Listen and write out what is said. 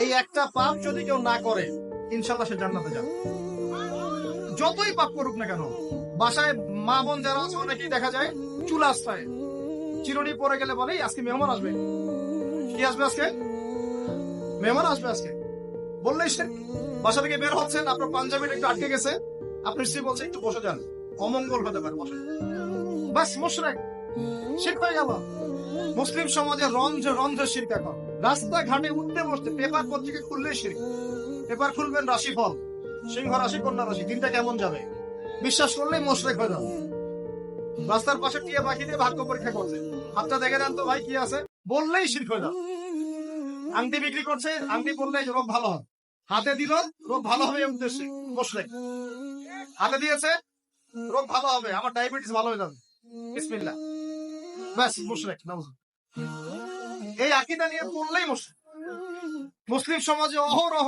এই একটা পাপ যদি কেউ না করে ইনশাল্লাহ সে জান্নাতে যাবে। যতই পাপ করুক না কেন। বাসায় মা বোন যারা আছে অনেকেই দেখা যায় চুল আস্তায় চিরুনি পরে গেলে বলে আজকে মেহমান আসবে। কি আসবে আজকে? মেহমান আসবে আজকে বললেই সে বাসা থেকে বের হচ্ছেন, আপনার পাঞ্জাবিটা একটু আটকে গেছে, আপনার স্ত্রী বলছে একটু বসে যান, অমঙ্গল হতে পারে, বসে। বাস মুশরিক, শিরক হয়ে গেল। মুসলিম সমাজে রন্ধ্রে রন্ধ্রে শিরক। এখন রাস্তাঘাটে উঠতে বসতে পেপার পত্রিকা খুললেই শিরক। পেপার খুলবেন রাশিফল, সিংহ রাশি কন্যা রাশি, দিনটা কেমন যাবে বিশ্বাস করলেই মুশরিক হয়ে যাবে। রাস্তার পাশে টিয়া পাখি দিয়ে ভাগ্য পরীক্ষা করছে, হাতটা দেখে দেন তো ভাই কি আছে, বললেই শিরক হয়ে যাবে। আংটি বিক্রি করছে, আংটি বললে রোগ ভালো হয়, হাতে দিল রোগ ভালো হবে এই উদ্দেশ্যে মুশরিক। হাতে দিয়েছে রোগ ভালো হবে, আমার ডায়াবেটিস ভালো হয়ে যাবে, বিসমিল্লাহ, ব্যাস মুশরিক। এই আকীদা নিয়ে পড়লেই মুশরিক। মুসলিম সমাজে অহরহ